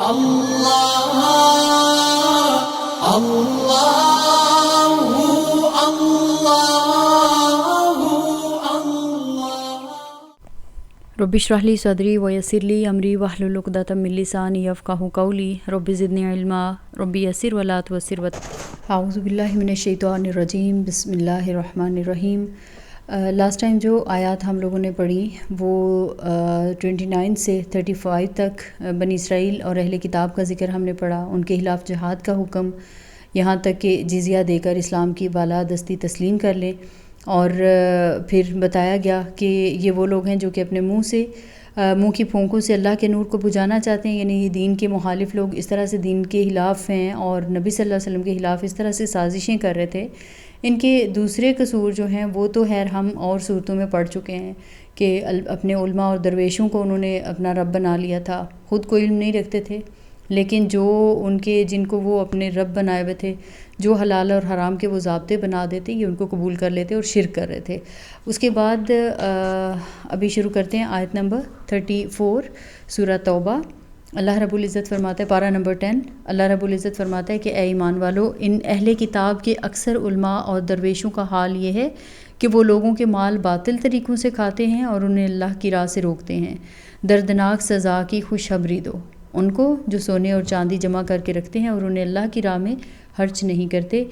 اللہ اللہ اللہ۔ رب اشرح لی صدری ویسر لی امری واحلل عقدۃ من لسانی یفقہوا قولی رب زدنی علما رب یسر ولا تعسر اعوذ باللہ من الشیطان الرجیم بسم اللہ الرحمن الرحیم۔ لاسٹ ٹائم جو آیات ہم لوگوں نے پڑھی وہ 29 سے 35 تک بنی اسرائیل اور اہل کتاب کا ذکر ہم نے پڑھا، ان کے خلاف جہاد کا حکم، یہاں تک کہ جزیہ دے کر اسلام کی بالادستی تسلیم کر لیں، اور پھر بتایا گیا کہ یہ وہ لوگ ہیں جو کہ اپنے منہ کی پھونکوں سے اللہ کے نور کو بجھانا چاہتے ہیں، یعنی یہ دین کے مخالف لوگ اس طرح سے دین کے خلاف ہیں اور نبی صلی اللہ علیہ وسلم کے خلاف اس طرح سے سازشیں کر رہے تھے۔ ان کے دوسرے قصور جو ہیں وہ تو خیر ہم اور صورتوں میں پڑھ چکے ہیں کہ اپنے علماء اور درویشوں کو انہوں نے اپنا رب بنا لیا تھا، خود کوئی علم نہیں رکھتے تھے، لیکن جو ان کے جن کو وہ اپنے رب بنائے ہوئے تھے، جو حلال اور حرام کے وہ ضابطے بنا دیتے، یہ ان کو قبول کر لیتے اور شرک کر رہے تھے۔ اس کے بعد ابھی شروع کرتے ہیں آیت نمبر 34 سورہ توبہ۔ اللہ رب العزت فرماتا ہے، پارہ نمبر 10، اللہ رب العزت فرماتا ہے کہ اے ایمان والو، ان اہل کتاب کے اکثر علماء اور درویشوں کا حال یہ ہے کہ وہ لوگوں کے مال باطل طریقوں سے کھاتے ہیں اور انہیں اللہ کی راہ سے روکتے ہیں۔ دردناک سزا کی خوشخبری دو ان کو جو سونے اور چاندی جمع کر کے رکھتے ہیں اور انہیں اللہ کی راہ میں خرچ نہیں کرتے۔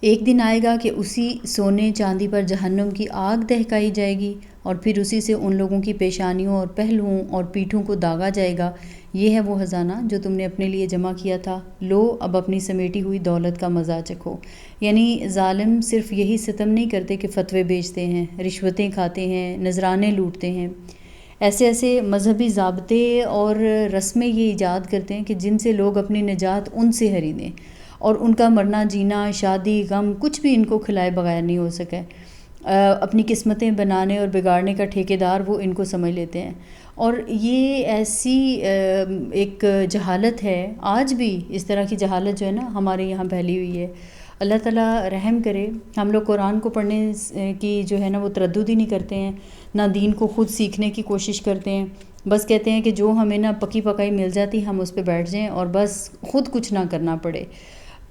ایک دن آئے گا کہ اسی سونے چاندی پر جہنم کی آگ دہکائی جائے گی اور پھر اسی سے ان لوگوں کی پیشانیوں اور پہلوؤں اور پیٹھوں کو داغا جائے گا۔ یہ ہے وہ خزانہ جو تم نے اپنے لیے جمع کیا تھا، لو اب اپنی سمیٹی ہوئی دولت کا مزہ چکھو۔ یعنی ظالم صرف یہی ستم نہیں کرتے کہ فتوے بیچتے ہیں، رشوتیں کھاتے ہیں، نذرانے لوٹتے ہیں، ایسے مذہبی ضابطے اور رسمیں یہ ایجاد کرتے ہیں کہ جن سے لوگ اپنی نجات ان سے خریدیں، اور ان کا مرنا جینا، شادی، غم، کچھ بھی ان کو کھلائے بغیر نہیں ہو سکے۔ اپنی قسمتیں بنانے اور بگاڑنے کا ٹھیکیدار وہ ان کو سمجھ لیتے ہیں، اور یہ ایسی ایک جہالت ہے، آج بھی اس طرح کی جہالت جو ہے نا ہمارے یہاں پھیلی ہوئی ہے۔ اللہ تعالیٰ رحم کرے، ہم لوگ قرآن کو پڑھنے کی جو ہے نا وہ تردد ہی نہیں کرتے ہیں، نہ دین کو خود سیکھنے کی کوشش کرتے ہیں، بس کہتے ہیں کہ جو ہمیں نا پکی پکائی مل جاتی ہم اس پہ بیٹھ جائیں اور بس خود کچھ نہ کرنا پڑے۔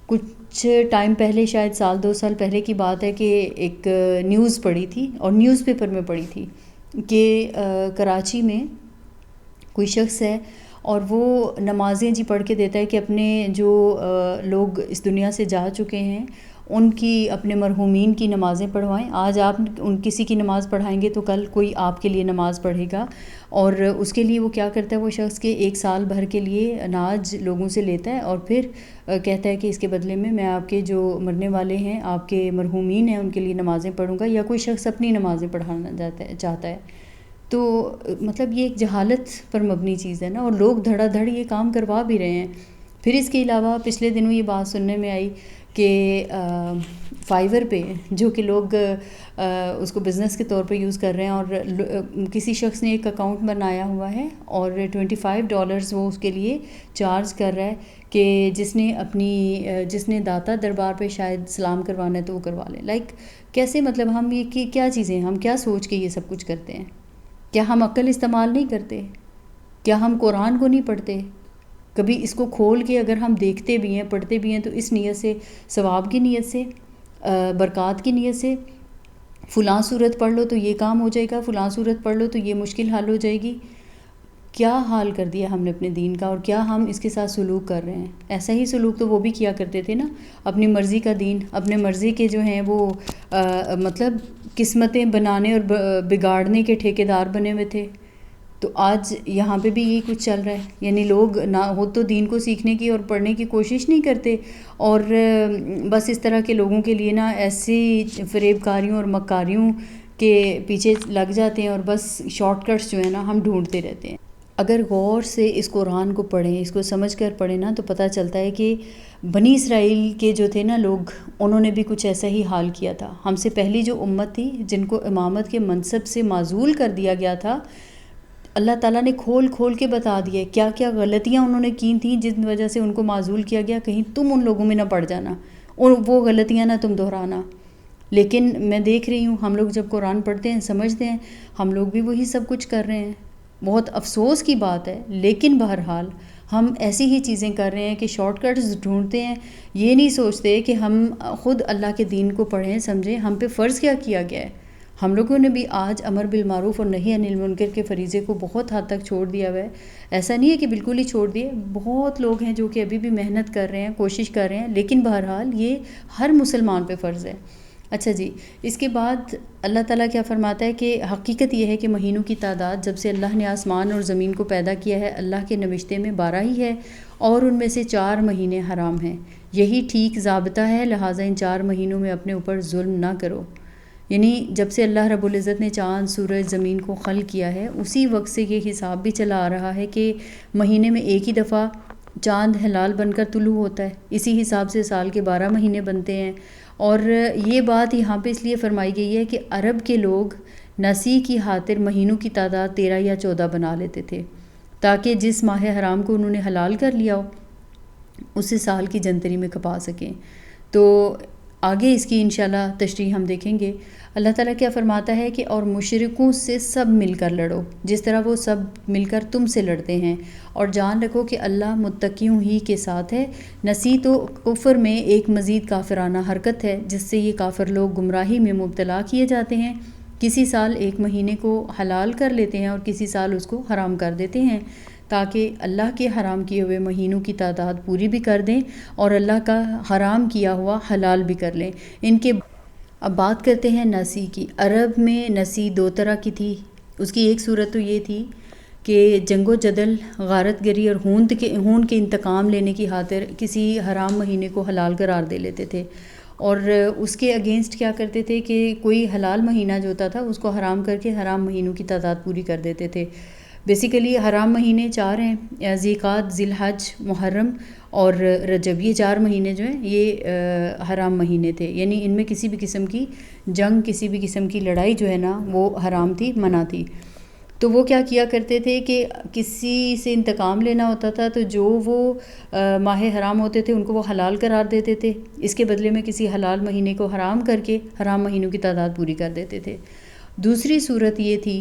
کچھ ٹائم پہلے، شاید سال 2 سال پہلے کی بات ہے، کہ ایک نیوز پڑھی تھی اور نیوز پیپر میں پڑھی تھی کہ کراچی میں کوئی شخص ہے اور وہ نمازیں پڑھ کے دیتا ہے کہ اپنے جو لوگ اس دنیا سے جا چکے ہیں ان کی، اپنے مرحومین کی نمازیں پڑھوائیں۔ آج آپ کسی کی نماز پڑھائیں گے تو کل کوئی آپ کے لیے نماز پڑھے گا، اور اس کے لیے وہ کیا کرتا ہے وہ شخص کہ 1 سال بھر کے لیے اناج لوگوں سے لیتا ہے اور پھر کہتا ہے کہ اس کے بدلے میں آپ کے جو مرنے والے ہیں، آپ کے مرحومین ہیں، ان کے لیے نمازیں پڑھوں گا، یا کوئی شخص اپنی نمازیں پڑھانا چاہتا ہے۔ تو مطلب یہ ایک جہالت پر مبنی چیز ہے نا، اور لوگ دھڑا دھڑ یہ کام کروا بھی رہے ہیں۔ پھر اس کے علاوہ پچھلے دنوں یہ بات سننے میں آئی کہ فائیور پہ جو کہ لوگ اس کو بزنس کے طور پہ یوز کر رہے ہیں، اور کسی شخص نے ایک اکاؤنٹ بنایا ہوا ہے اور $25 وہ اس کے لیے چارج کر رہا ہے کہ جس نے داتا دربار پہ شاید سلام کروانا ہے تو وہ کروا لے۔ لائک کیسے، مطلب ہم یہ کیا چیزیں، ہم کیا سوچ کے یہ سب کچھ کرتے ہیں؟ کیا ہم عقل استعمال نہیں کرتے؟ کیا ہم قرآن کو نہیں پڑھتے؟ کبھی اس کو کھول کے اگر ہم دیکھتے بھی ہیں، پڑھتے بھی ہیں، تو اس نیت سے، ثواب کی نیت سے، برکات کی نیت سے، فلاں صورت پڑھ لو تو یہ کام ہو جائے گا، فلاں صورت پڑھ لو تو یہ مشکل حل ہو جائے گی، کیا حال کر دیا ہم نے اپنے دین کا، اور کیا ہم اس کے ساتھ سلوک کر رہے ہیں؟ ایسا ہی سلوک تو وہ بھی کیا کرتے تھے نا، اپنی مرضی کا دین، اپنے مرضی کے جو ہیں وہ مطلب قسمتیں بنانے اور بگاڑنے کے ٹھیکیدار بنے ہوئے تھے۔ تو آج یہاں پہ بھی یہی کچھ چل رہا ہے، یعنی لوگ نہ ہو تو دین کو سیکھنے کی اور پڑھنے کی کوشش نہیں کرتے، اور بس اس طرح کے لوگوں کے لیے نا ایسی فریب کاریوں اور مکاریوں کے پیچھے لگ جاتے ہیں، اور بس شارٹ کٹس جو ہیں نا ہم ڈھونڈتے رہتے ہیں۔ اگر غور سے اس قرآن کو پڑھیں، اس کو سمجھ کر پڑھیں نا، تو پتہ چلتا ہے کہ بنی اسرائیل کے جو تھے نا لوگ، انہوں نے بھی کچھ ایسا ہی حال کیا تھا۔ ہم سے پہلی جو امت تھی جن کو امامت کے منصب سے معزول کر دیا گیا تھا، اللہ تعالیٰ نے کھول کے بتا دیا کیا کیا غلطیاں انہوں نے کی تھیں جن وجہ سے ان کو معزول کیا گیا، کہیں تم ان لوگوں میں نہ پڑ جانا اور وہ غلطیاں نہ تم دہرانا۔ لیکن میں دیکھ رہی ہوں ہم لوگ جب قرآن پڑھتے ہیں، سمجھتے ہیں، ہم لوگ بھی وہی سب کچھ کر رہے ہیں۔ بہت افسوس کی بات ہے، لیکن بہرحال ہم ایسی ہی چیزیں کر رہے ہیں کہ شارٹ کٹس ڈھونڈتے ہیں، یہ نہیں سوچتے کہ ہم خود اللہ کے دین کو پڑھیں سمجھیں، ہم پہ فرض کیا کیا گیا ہے۔ ہم لوگوں نے بھی آج امر بالمعروف اور نہی عن المنکر کے فریضے کو بہت حد تک چھوڑ دیا ہوا ہے۔ ایسا نہیں ہے کہ بالکل ہی چھوڑ دیے، بہت لوگ ہیں جو کہ ابھی بھی محنت کر رہے ہیں، کوشش کر رہے ہیں، لیکن بہرحال یہ ہر مسلمان پہ فرض ہے۔ اچھا جی، اس کے بعد اللہ تعالیٰ کیا فرماتا ہے کہ حقیقت یہ ہے کہ مہینوں کی تعداد جب سے اللہ نے آسمان اور زمین کو پیدا کیا ہے، اللہ کے نوشتے میں 12 ہی ہے، اور ان میں سے 4 مہینے حرام ہیں۔ یہی ٹھیک ضابطہ ہے، لہٰذا ان 4 مہینوں میں اپنے اوپر ظلم نہ کرو۔ یعنی جب سے اللہ رب العزت نے چاند، سورج، زمین کو خلق کیا ہے، اسی وقت سے یہ حساب بھی چلا آ رہا ہے کہ مہینے میں ایک ہی دفعہ چاند ہلال بن کر طلوع ہوتا ہے، اسی حساب سے سال کے 12 مہینے بنتے ہیں۔ اور یہ بات یہاں پہ اس لیے فرمائی گئی ہے کہ عرب کے لوگ نسی کی خاطر مہینوں کی تعداد 13 یا 14 بنا لیتے تھے، تاکہ جس ماہ حرام کو انہوں نے حلال کر لیا ہو اسے سال کی جنتری میں کھپا سکیں۔ تو آگے اس کی انشاءاللہ تشریح ہم دیکھیں گے۔ اللہ تعالیٰ کیا فرماتا ہے کہ اور مشرکوں سے سب مل کر لڑو جس طرح وہ سب مل کر تم سے لڑتے ہیں، اور جان رکھو کہ اللہ متقیوں ہی کے ساتھ ہے۔ نسی تو کفر میں ایک مزید کافرانہ حرکت ہے جس سے یہ کافر لوگ گمراہی میں مبتلا کیے جاتے ہیں، کسی سال ایک مہینے کو حلال کر لیتے ہیں اور کسی سال اس کو حرام کر دیتے ہیں، تاکہ اللہ کے حرام کیے ہوئے مہینوں کی تعداد پوری بھی کر دیں اور اللہ کا حرام کیا ہوا حلال بھی کر لیں۔ ان کے اب بات کرتے ہیں نسی کی۔ عرب میں نسی 2 طرح کی تھی۔ اس کی ایک صورت تو یہ تھی کہ جنگ و جدل، غارت گری اور ہون کے انتقام لینے کی خاطر کسی حرام مہینے کو حلال قرار دے لیتے تھے، اور اس کے اگینسٹ کیا کرتے تھے کہ کوئی حلال مہینہ جو ہوتا تھا اس کو حرام کر کے حرام مہینوں کی تعداد پوری کر دیتے تھے۔ بیسیکلی حرام مہینے 4 ہیں، ذی القعدہ، ذی الحج، محرم اور رجب۔ یہ 4 مہینے جو ہیں یہ حرام مہینے تھے، یعنی ان میں کسی بھی قسم کی جنگ، کسی بھی قسم کی لڑائی جو ہے نا وہ حرام تھی، منع تھی۔ تو وہ کیا کیا کرتے تھے کہ کسی سے انتقام لینا ہوتا تھا تو جو وہ ماہ حرام ہوتے تھے ان کو وہ حلال قرار دیتے تھے، اس کے بدلے میں کسی حلال مہینے کو حرام کر کے حرام مہینوں کی تعداد پوری کر دیتے تھے۔ دوسری صورت یہ تھی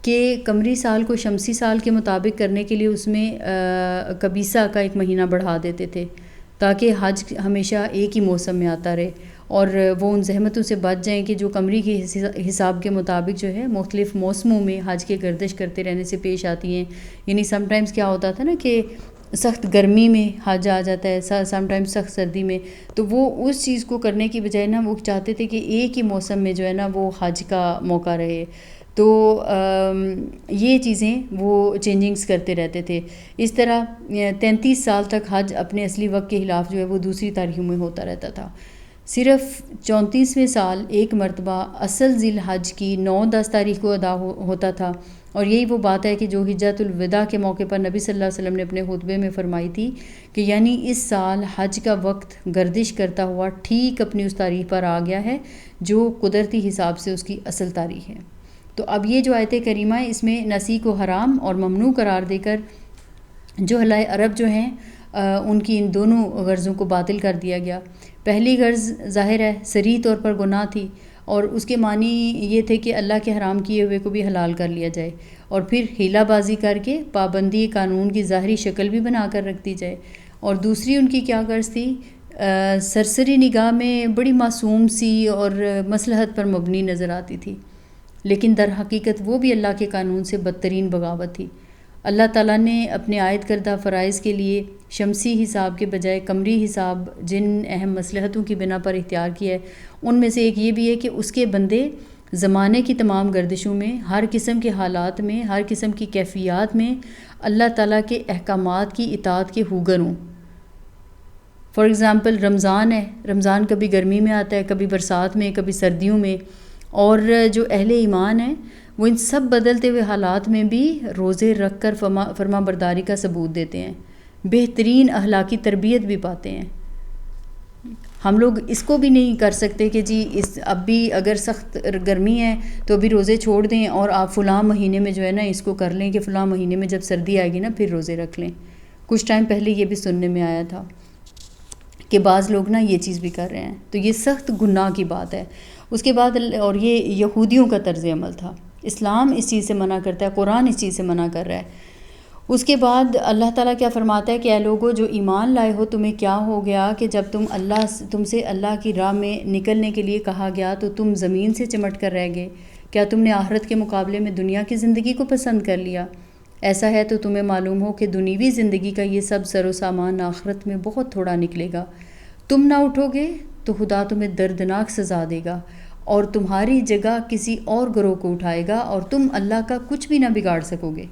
کہ قمری سال کو شمسی سال کے مطابق کرنے کے لیے اس میں کبیسہ کا ایک مہینہ بڑھا دیتے تھے تاکہ حج ہمیشہ ایک ہی موسم میں آتا رہے، اور وہ ان زحمتوں سے بچ جائیں کہ جو قمری کے حساب کے مطابق جو ہے مختلف موسموں میں حج کے گردش کرتے رہنے سے پیش آتی ہیں۔ یعنی سم ٹائمز کیا ہوتا تھا نا کہ سخت گرمی میں حج آ جاتا ہے، سم ٹائمز سخت سردی میں، تو وہ اس چیز کو کرنے کی بجائے نا وہ چاہتے تھے کہ ایک ہی موسم میں جو ہے نا وہ حج کا موقع رہے۔ تو یہ چیزیں وہ چینجنگز کرتے رہتے تھے۔ اس طرح 33 سال تک حج اپنے اصلی وقت کے خلاف جو ہے وہ دوسری تاریخوں میں ہوتا رہتا تھا۔ صرف 34ویں سال ایک مرتبہ اصل ذی الحج کی 9-10 تاریخ کو ادا ہوتا تھا، اور یہی وہ بات ہے کہ جو حجۃ الوداع کے موقع پر نبی صلی اللہ علیہ وسلم نے اپنے خطبے میں فرمائی تھی کہ یعنی اس سال حج کا وقت گردش کرتا ہوا ٹھیک اپنی اس تاریخ پر آ گیا ہے جو قدرتی حساب سے اس کی اصل تاریخ ہے۔ تو اب یہ جو آیت کریمہ ہے اس میں نسی کو حرام اور ممنوع قرار دے کر جو حلائے عرب جو ہیں ان کی ان دونوں غرضوں کو باطل کر دیا گیا۔ پہلی غرض ظاہر ہے صریح طور پر گناہ تھی، اور اس کے معنی یہ تھے کہ اللہ کے حرام کیے ہوئے کو بھی حلال کر لیا جائے، اور پھر ہیلہ بازی کر کے پابندی قانون کی ظاہری شکل بھی بنا کر رکھ دی جائے۔ اور دوسری ان کی کیا غرض تھی؟ سرسری نگاہ میں بڑی معصوم سی اور مصلحت پر مبنی نظر آتی تھی، لیکن در حقیقت وہ بھی اللہ کے قانون سے بدترین بغاوت تھی۔ اللہ تعالیٰ نے اپنے عائد کردہ فرائض کے لیے شمسی حساب کے بجائے قمری حساب جن اہم مصلحتوں کی بنا پر اختیار کیا ہے ان میں سے ایک یہ بھی ہے کہ اس کے بندے زمانے کی تمام گردشوں میں، ہر قسم کے حالات میں، ہر قسم کی کیفیات میں اللہ تعالیٰ کے احکامات کی اطاعت کے ہوگر ہوں۔ فار ایگزامپل رمضان ہے، رمضان کبھی گرمی میں آتا ہے، کبھی برسات میں، کبھی سردیوں میں، اور جو اہل ایمان ہیں وہ ان سب بدلتے ہوئے حالات میں بھی روزے رکھ کر فرما برداری کا ثبوت دیتے ہیں، بہترین اخلاقی تربیت بھی پاتے ہیں۔ ہم لوگ اس کو بھی نہیں کر سکتے کہ جی اب بھی اگر سخت گرمی ہے تو بھی روزے چھوڑ دیں اور آپ فلاں مہینے میں جو ہے نا اس کو کر لیں کہ فلاں مہینے میں جب سردی آئے گی نا پھر روزے رکھ لیں۔ کچھ ٹائم پہلے یہ بھی سننے میں آیا تھا کہ بعض لوگ نا یہ چیز بھی کر رہے ہیں، تو یہ سخت گناہ کی بات ہے۔ اس کے بعد اور یہ یہودیوں کا طرز عمل تھا اسلام اس چیز سے منع کرتا ہے، قرآن اس چیز سے منع کر رہا ہے۔ اس کے بعد اللہ تعالیٰ کیا فرماتا ہے کہ اے لوگو جو ایمان لائے ہو، تمہیں کیا ہو گیا کہ جب تم سے اللہ کی راہ میں نکلنے کے لیے کہا گیا تو تم زمین سے چمٹ کر رہ گئے؟ کیا تم نے آخرت کے مقابلے میں دنیا کی زندگی کو پسند کر لیا؟ ایسا ہے تو تمہیں معلوم ہو کہ دنیوی زندگی کا یہ سب سر و سامان آخرت میں بہت تھوڑا نکلے گا۔ تم نہ اٹھو گے تو خدا تمہیں دردناک سزا دے گا اور تمہاری جگہ کسی اور گروہ کو اٹھائے گا، اور تم اللہ کا کچھ بھی نہ بگاڑ سکو گے۔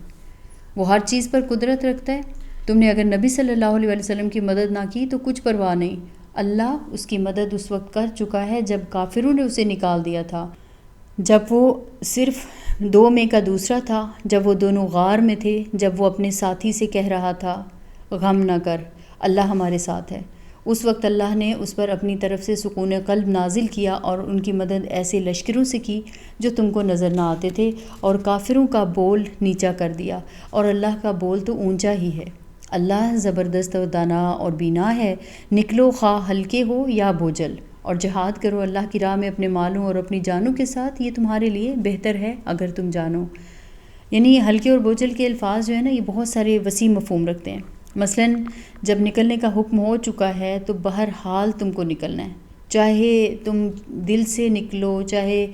وہ ہر چیز پر قدرت رکھتا ہے۔ تم نے اگر نبی صلی اللہ علیہ وسلم کی مدد نہ کی تو کچھ پرواہ نہیں، اللہ اس کی مدد اس وقت کر چکا ہے جب کافروں نے اسے نکال دیا تھا، جب وہ صرف 2 میں کا دوسرا تھا، جب وہ دونوں غار میں تھے، جب وہ اپنے ساتھی سے کہہ رہا تھا غم نہ کر، اللہ ہمارے ساتھ ہے۔ اس وقت اللہ نے اس پر اپنی طرف سے سکون قلب نازل کیا اور ان کی مدد ایسے لشکروں سے کی جو تم کو نظر نہ آتے تھے، اور کافروں کا بول نیچا کر دیا، اور اللہ کا بول تو اونچا ہی ہے۔ اللہ زبردست و دانا اور بینا ہے۔ نکلو خواہ ہلکے ہو یا بوجھل، اور جہاد کرو اللہ کی راہ میں اپنے مالوں اور اپنی جانوں کے ساتھ، یہ تمہارے لیے بہتر ہے اگر تم جانو۔ یعنی ہلکے اور بوجھل کے الفاظ جو ہے نا، یہ بہت سارے وسیع مفہوم رکھتے ہیں۔ مثلاً جب نکلنے کا حکم ہو چکا ہے تو بہرحال تم کو نکلنا ہے، چاہے تم دل سے نکلو، چاہے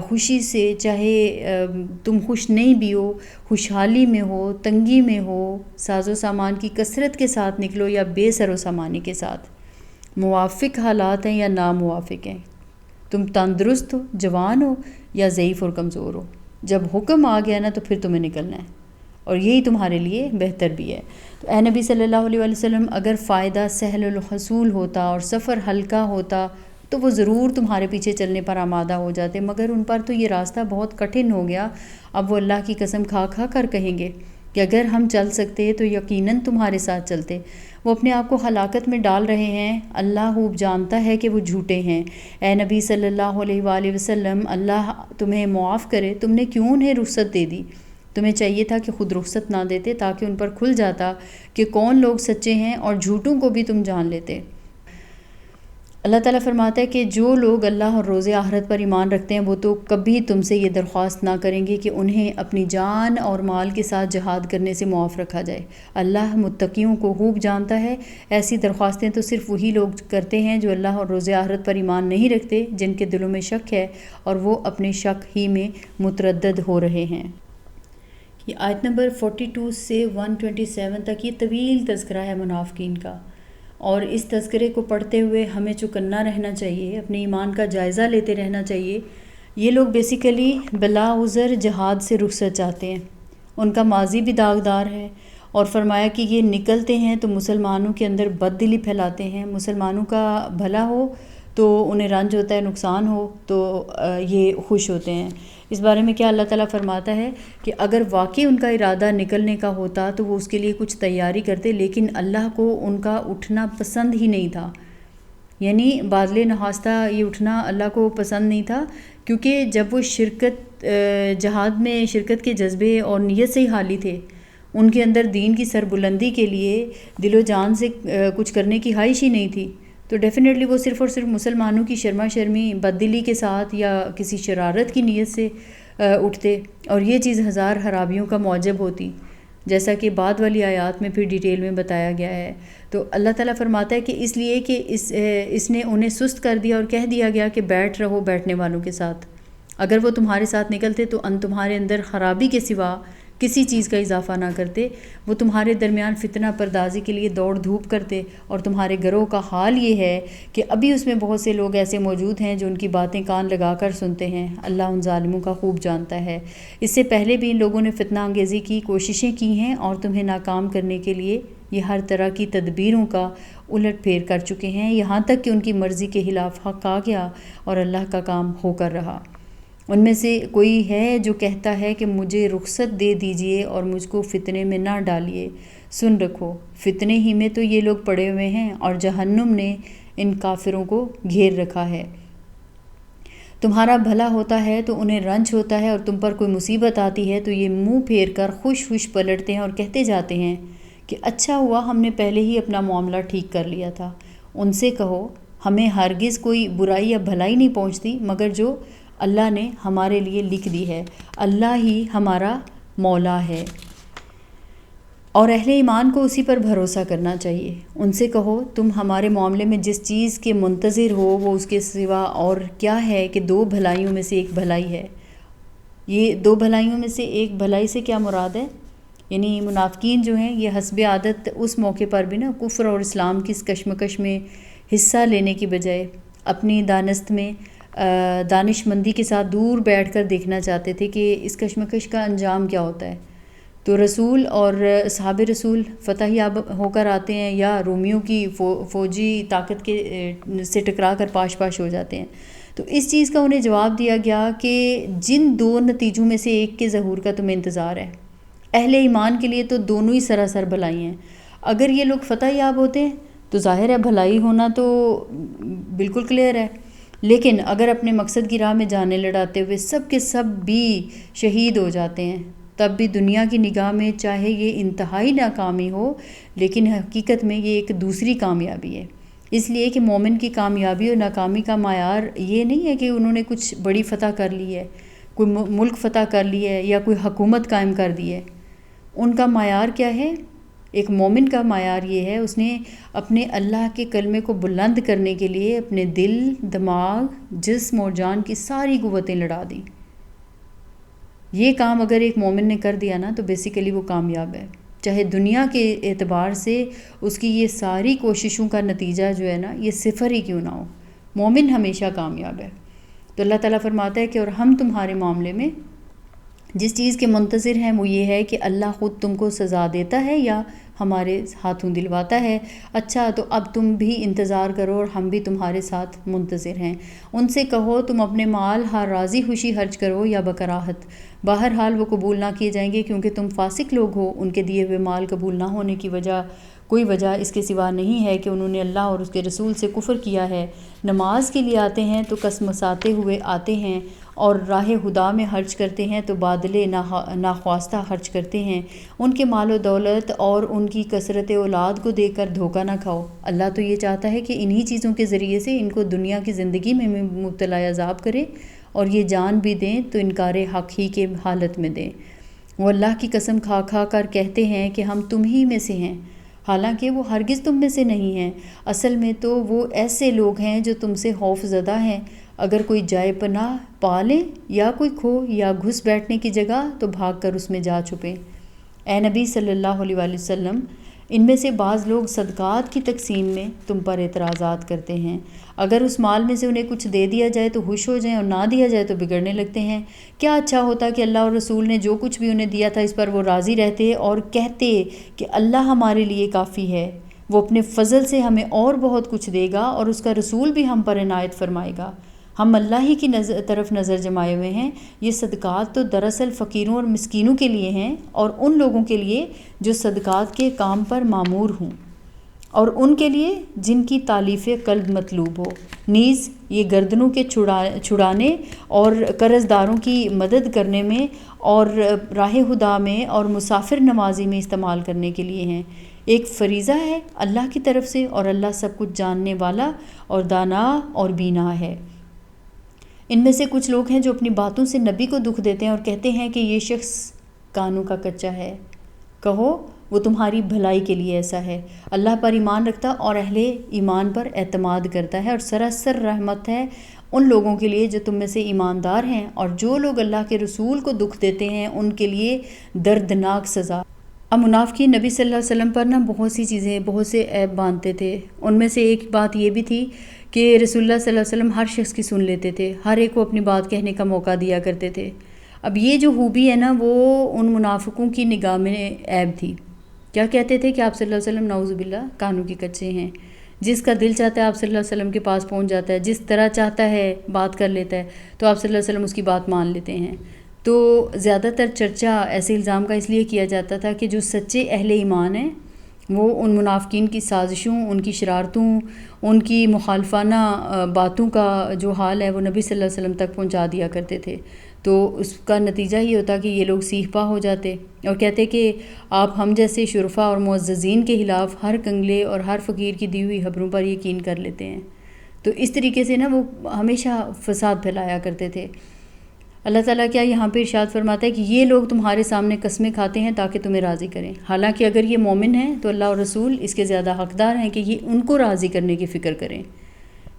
خوشی سے، چاہے تم خوش نہیں بھی ہو، خوشحالی میں ہو، تنگی میں ہو، ساز و سامان کی کثرت کے ساتھ نکلو یا بے سر و سامانی کے ساتھ، موافق حالات ہیں یا ناموافق ہیں، تم تندرست ہو، جوان ہو یا ضعیف اور کمزور ہو، جب حکم آ گیا نا تو پھر تمہیں نکلنا ہے، اور یہی تمہارے لیے بہتر بھی ہے۔ تو اے نبی صلی اللہ علیہ وسلم، اگر فائدہ سہل الحصول ہوتا اور سفر ہلکا ہوتا تو وہ ضرور تمہارے پیچھے چلنے پر آمادہ ہو جاتے، مگر ان پر تو یہ راستہ بہت کٹھن ہو گیا۔ اب وہ اللہ کی قسم کھا کھا کر کہیں گے کہ اگر ہم چل سکتے تو یقیناً تمہارے ساتھ چلتے۔ وہ اپنے آپ کو ہلاکت میں ڈال رہے ہیں، اللہ خوب جانتا ہے کہ وہ جھوٹے ہیں۔ اے نبی صلی اللہ علیہ وآلہ وسلم، اللہ تمہیں معاف کرے، تم نے کیوں انہیں رخصت دے دی؟ تمہیں چاہیے تھا کہ خود رخصت نہ دیتے تاکہ ان پر کھل جاتا کہ کون لوگ سچے ہیں، اور جھوٹوں کو بھی تم جان لیتے۔ اللہ تعالیٰ فرماتا ہے کہ جو لوگ اللہ اور روز آخرت پر ایمان رکھتے ہیں وہ تو کبھی تم سے یہ درخواست نہ کریں گے کہ انہیں اپنی جان اور مال کے ساتھ جہاد کرنے سے معاف رکھا جائے۔ اللہ متقیوں کو خوب جانتا ہے۔ ایسی درخواستیں تو صرف وہی لوگ کرتے ہیں جو اللہ اور روز آخرت پر ایمان نہیں رکھتے، جن کے دلوں میں شک ہے اور وہ اپنے شک ہی میں متردد ہو رہے ہیں۔ یہ آیت نمبر 42 سے 127 تک یہ طویل تذکرہ ہے منافقین کا، اور اس تذکرے کو پڑھتے ہوئے ہمیں چوکنا رہنا چاہیے، اپنے ایمان کا جائزہ لیتے رہنا چاہیے۔ یہ لوگ بیسیکلی بلا عذر جہاد سے رخصت چاہتے ہیں، ان کا ماضی بھی داغدار ہے، اور فرمایا کہ یہ نکلتے ہیں تو مسلمانوں کے اندر بد دلی پھیلاتے ہیں، مسلمانوں کا بھلا ہو تو انہیں رنج ہوتا ہے، نقصان ہو تو یہ خوش ہوتے ہیں۔ اس بارے میں کیا اللہ تعالیٰ فرماتا ہے کہ اگر واقعی ان کا ارادہ نکلنے کا ہوتا تو وہ اس کے لیے کچھ تیاری کرتے، لیکن اللہ کو ان کا اٹھنا پسند ہی نہیں تھا۔ یعنی بادل نہاستہ یہ اٹھنا اللہ کو پسند نہیں تھا، کیونکہ جب وہ جہاد میں شرکت کے جذبے اور نیت سے ہی حالی تھے، ان کے اندر دین کی سربلندی کے لیے دل و جان سے کچھ کرنے کی خواہش ہی نہیں تھی، تو ڈیفینیٹلی وہ صرف اور صرف مسلمانوں کی شرما شرمی بددلی کے ساتھ یا کسی شرارت کی نیت سے اٹھتے، اور یہ چیز ہزار خرابیوں کا موجب ہوتی، جیسا کہ بعد والی آیات میں پھر ڈیٹیل میں بتایا گیا ہے۔ تو اللہ تعالیٰ فرماتا ہے کہ اس لیے کہ اس نے انہیں سست کر دیا اور کہہ دیا گیا کہ بیٹھ رہو بیٹھنے والوں کے ساتھ، اگر وہ تمہارے ساتھ نکلتے تو تمہارے اندر خرابی کے سوا کسی چیز کا اضافہ نہ کرتے، وہ تمہارے درمیان فتنہ پردازی کے لیے دوڑ دھوپ کرتے، اور تمہارے گروہ کا حال یہ ہے کہ ابھی اس میں بہت سے لوگ ایسے موجود ہیں جو ان کی باتیں کان لگا کر سنتے ہیں۔ اللہ ان ظالموں کا خوب جانتا ہے۔ اس سے پہلے بھی ان لوگوں نے فتنہ انگیزی کی کوششیں کی ہیں اور تمہیں ناکام کرنے کے لیے یہ ہر طرح کی تدبیروں کا الٹ پھیر کر چکے ہیں، یہاں تک کہ ان کی مرضی کے خلاف حق آ گیا اور اللہ کا کام ہو کر رہا۔ ان میں سے کوئی ہے جو کہتا ہے کہ مجھے رخصت دے دیجئے اور مجھ کو فتنے میں نہ ڈالیے۔ سن رکھو، فتنے ہی میں تو یہ لوگ پڑے ہوئے ہیں اور جہنم نے ان کافروں کو گھیر رکھا ہے۔ تمہارا بھلا ہوتا ہے تو انہیں رنج ہوتا ہے، اور تم پر کوئی مصیبت آتی ہے تو یہ منہ پھیر کر خوش خوش پلٹتے ہیں اور کہتے جاتے ہیں کہ اچھا ہوا ہم نے پہلے ہی اپنا معاملہ ٹھیک کر لیا تھا۔ ان سے کہو ہمیں ہرگز کوئی برائی یا بھلائی نہیں پہنچتی مگر جو اللہ نے ہمارے لیے لکھ دی ہے، اللہ ہی ہمارا مولا ہے، اور اہل ایمان کو اسی پر بھروسہ کرنا چاہیے۔ ان سے کہو تم ہمارے معاملے میں جس چیز کے منتظر ہو وہ اس کے سوا اور کیا ہے کہ 2 بھلائیوں میں سے ایک بھلائی ہے۔ یہ 2 بھلائیوں میں سے ایک بھلائی سے کیا مراد ہے؟ یعنی منافقین جو ہیں یہ حسب عادت اس موقع پر بھی نا کفر اور اسلام کی اس کشمکش میں حصہ لینے کی بجائے اپنی دانست میں دانش مندی کے ساتھ دور بیٹھ کر دیکھنا چاہتے تھے کہ اس کشمکش کا انجام کیا ہوتا ہے۔ تو رسول اور اصحاب رسول فتح یاب ہو کر آتے ہیں یا رومیوں کی فوجی طاقت سے ٹکرا کر پاش پاش ہو جاتے ہیں۔ تو اس چیز کا انہیں جواب دیا گیا کہ جن 2 نتیجوں میں سے ایک کے ظہور کا تمہیں انتظار ہے، اہل ایمان کے لیے تو دونوں ہی سراسر بھلائی ہیں۔ اگر یہ لوگ فتح یاب ہوتے ہیں تو ظاہر ہے بھلائی ہونا تو بالکل کلیئر ہے، لیکن اگر اپنے مقصد کی راہ میں جانیں لڑاتے ہوئے سب کے سب بھی شہید ہو جاتے ہیں، تب بھی دنیا کی نگاہ میں چاہے یہ انتہائی ناکامی ہو لیکن حقیقت میں یہ ایک دوسری کامیابی ہے۔ اس لیے کہ مومن کی کامیابی اور ناکامی کا معیار یہ نہیں ہے کہ انہوں نے کچھ بڑی فتح کر لی ہے، کوئی ملک فتح کر لی ہے یا کوئی حکومت قائم کر دی ہے۔ ان کا معیار کیا ہے؟ ایک مومن کا معیار یہ ہے اس نے اپنے اللہ کے کلمے کو بلند کرنے کے لیے اپنے دل، دماغ، جسم اور جان کی ساری قوتیں لڑا دیں۔ یہ کام اگر ایک مومن نے کر دیا نا تو بیسیکلی وہ کامیاب ہے، چاہے دنیا کے اعتبار سے اس کی یہ ساری کوششوں کا نتیجہ جو ہے نا یہ 0 ہی کیوں نہ ہو، مومن ہمیشہ کامیاب ہے۔ تو اللہ تعالیٰ فرماتا ہے کہ اور ہم تمہارے معاملے میں جس چیز کے منتظر ہیں وہ یہ ہے کہ اللہ خود تم کو سزا دیتا ہے یا ہمارے ہاتھوں دلواتا ہے۔ اچھا تو اب تم بھی انتظار کرو اور ہم بھی تمہارے ساتھ منتظر ہیں۔ ان سے کہو تم اپنے مال ہر راضی خوشی خرچ کرو یا بکراہت، بہرحال وہ قبول نہ کیے جائیں گے کیونکہ تم فاسق لوگ ہو۔ ان کے دیے ہوئے مال قبول نہ ہونے کی کوئی وجہ اس کے سوا نہیں ہے کہ انہوں نے اللہ اور اس کے رسول سے کفر کیا ہے۔ نماز کے لیے آتے ہیں تو کسمساتے ہوئے آتے ہیں اور راہ خدا میں خرچ کرتے ہیں تو بادلے ناخواستہ خرچ کرتے ہیں۔ ان کے مال و دولت اور ان کی کثرت اولاد کو دیکھ کر دھوکہ نہ کھاؤ، اللہ تو یہ چاہتا ہے کہ انہی چیزوں کے ذریعے سے ان کو دنیا کی زندگی میں مبتلا عذاب کرے اور یہ جان بھی دیں تو انکار حق ہی کے حالت میں دیں۔ وہ اللہ کی قسم کھا کھا کر کہتے ہیں کہ ہم تم ہی میں سے ہیں، حالانکہ وہ ہرگز تم میں سے نہیں ہیں، اصل میں تو وہ ایسے لوگ ہیں جو تم سے خوف زدہ ہیں۔ اگر کوئی جائے پناہ پا لے یا کوئی کھو یا گھس بیٹھنے کی جگہ تو بھاگ کر اس میں جا چھپیں۔ اے نبی صلی اللہ علیہ وآلہ وسلم، ان میں سے بعض لوگ صدقات کی تقسیم میں تم پر اعتراضات کرتے ہیں، اگر اس مال میں سے انہیں کچھ دے دیا جائے تو خوش ہو جائیں اور نہ دیا جائے تو بگڑنے لگتے ہیں۔ کیا اچھا ہوتا کہ اللہ اور رسول نے جو کچھ بھی انہیں دیا تھا اس پر وہ راضی رہتے اور کہتے کہ اللہ ہمارے لیے کافی ہے، وہ اپنے فضل سے ہمیں اور بہت کچھ دے گا اور اس کا رسول بھی ہم پر عنایت فرمائے گا۔ ہم اللہ ہی کی طرف نظر جمائے ہوئے ہیں۔ یہ صدقات تو دراصل فقیروں اور مسکینوں کے لیے ہیں اور ان لوگوں کے لیے جو صدقات کے کام پر مامور ہوں اور ان کے لیے جن کی تالیف قلب مطلوب ہو، نیز یہ گردنوں کے چھڑانے اور قرض داروں کی مدد کرنے میں اور راہ خدا میں اور مسافر نوازی میں استعمال کرنے کے لیے ہیں۔ ایک فریضہ ہے اللہ کی طرف سے اور اللہ سب کچھ جاننے والا اور دانا اور بینا ہے۔ ان میں سے کچھ لوگ ہیں جو اپنی باتوں سے نبی کو دکھ دیتے ہیں اور کہتے ہیں کہ یہ شخص کانوں کا کچا ہے۔ کہو وہ تمہاری بھلائی کے لیے ایسا ہے، اللہ پر ایمان رکھتا اور اہل ایمان پر اعتماد کرتا ہے اور سراسر رحمت ہے ان لوگوں کے لیے جو تم میں سے ایماندار ہیں، اور جو لوگ اللہ کے رسول کو دکھ دیتے ہیں ان کے لیے دردناک سزا۔ اب منافقین نبی صلی اللہ علیہ وسلم پر بہت سی چیزیں، بہت سے عیب باندھتے تھے۔ ان میں سے ایک بات یہ بھی تھی کہ رسول اللہ صلی اللہ علیہ وسلم ہر شخص کی سن لیتے تھے، ہر ایک کو اپنی بات کہنے کا موقع دیا کرتے تھے۔ اب یہ جو خوبی ہے وہ ان منافقوں کی نگاہ میں عیب تھی۔ کیا کہتے تھے کہ آپ صلی اللہ علیہ وسلم نعوذ باللہ کانوں کے کچے ہیں، جس کا دل چاہتا ہے آپ صلی اللہ علیہ وسلم کے پاس پہنچ جاتا ہے، جس طرح چاہتا ہے بات کر لیتا ہے، تو آپ صلی اللہ علیہ وسلم اس کی بات مان لیتے ہیں۔ تو زیادہ تر چرچا ایسے الزام کا اس لیے کیا جاتا تھا کہ جو سچے اہل ایمان ہیں وہ ان منافقین کی سازشوں، ان کی شرارتوں، ان کی مخالفانہ باتوں کا جو حال ہے وہ نبی صلی اللہ علیہ وسلم تک پہنچا دیا کرتے تھے۔ تو اس کا نتیجہ یہ ہوتا کہ یہ لوگ سیخ پا ہو جاتے اور کہتے کہ آپ ہم جیسے شرفا اور معززین کے خلاف ہر کنگلے اور ہر فقیر کی دی ہوئی خبروں پر یقین کر لیتے ہیں۔ تو اس طریقے سے نا وہ ہمیشہ فساد پھیلایا کرتے تھے۔ اللہ تعالیٰ کیا یہاں پہ ارشاد فرماتا ہے کہ یہ لوگ تمہارے سامنے قسمیں کھاتے ہیں تاکہ تمہیں راضی کریں، حالانکہ اگر یہ مومن ہیں تو اللہ اور رسول اس کے زیادہ حقدار ہیں کہ یہ ان کو راضی کرنے کی فکر کریں۔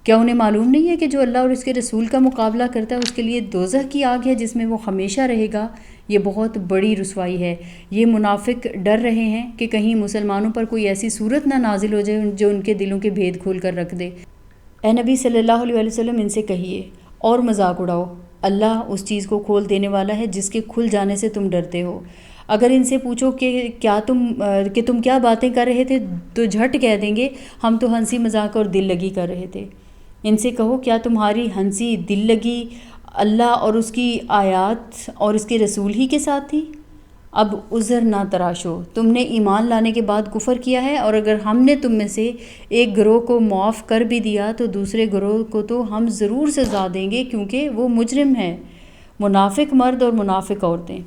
کیا انہیں معلوم نہیں ہے کہ جو اللہ اور اس کے رسول کا مقابلہ کرتا ہے اس کے لیے دوزخ کی آگ ہے جس میں وہ ہمیشہ رہے گا؟ یہ بہت بڑی رسوائی ہے۔ یہ منافق ڈر رہے ہیں کہ کہیں مسلمانوں پر کوئی ایسی صورت نہ نازل ہو جائے جو ان کے دلوں کے بھید کھول کر رکھ دے۔ اے نبی صلی اللہ علیہ وسلم ان سے کہیے اور مذاق اڑاؤ، اللہ اس چیز کو کھول دینے والا ہے جس کے کھل جانے سے تم ڈرتے ہو۔ اگر ان سے پوچھو کہ تم کیا باتیں کر رہے تھے تو جھٹ کہہ دیں گے ہم تو ہنسی مذاق اور دل لگی کر رہے تھے۔ ان سے کہو کیا تمہاری ہنسی دل لگی اللہ اور اس کی آیات اور اس کے رسول ہی کے ساتھ تھی؟ اب عذر نہ تراشو، تم نے ایمان لانے کے بعد کفر کیا ہے، اور اگر ہم نے تم میں سے ایک گروہ کو معاف کر بھی دیا تو دوسرے گروہ کو تو ہم ضرور سزا دیں گے کیونکہ وہ مجرم ہے۔ منافق مرد اور منافق عورتیں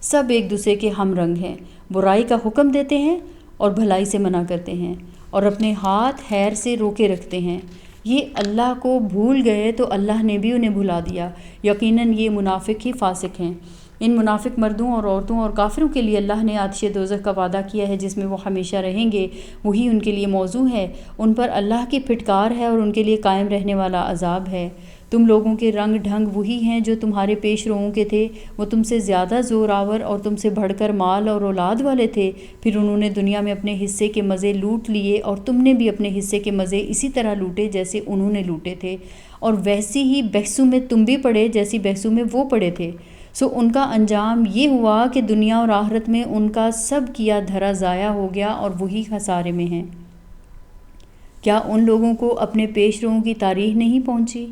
سب ایک دوسرے کے ہم رنگ ہیں، برائی کا حکم دیتے ہیں اور بھلائی سے منع کرتے ہیں، اور اپنے ہاتھ خیر سے روکے رکھتے ہیں۔ یہ اللہ کو بھول گئے تو اللہ نے بھی انہیں بھلا دیا، یقیناً یہ منافق ہی فاسق ہیں۔ ان منافق مردوں اور عورتوں اور کافروں کے لیے اللہ نے آتش دوزخ کا وعدہ کیا ہے جس میں وہ ہمیشہ رہیں گے، وہی ان کے لیے موزوں ہے، ان پر اللہ کی پھٹکار ہے اور ان کے لیے قائم رہنے والا عذاب ہے۔ تم لوگوں کے رنگ ڈھنگ وہی ہیں جو تمہارے پیش روؤں کے تھے، وہ تم سے زیادہ زور آور اور تم سے بڑھ کر مال اور اولاد والے تھے، پھر انہوں نے دنیا میں اپنے حصے کے مزے لوٹ لیے اور تم نے بھی اپنے حصے کے مزے اسی طرح لوٹے جیسے انہوں نے لوٹے تھے، اور ویسی ہی بحثوں میں تم بھی پڑے جیسی بحثوں میں وہ پڑے تھے۔ سو ان کا انجام یہ ہوا کہ دنیا اور آخرت میں ان کا سب کیا دھرا ضائع ہو گیا اور وہی خسارے میں ہیں۔ کیا ان لوگوں کو اپنے پیش روؤں کی تاریخ نہیں پہنچی؟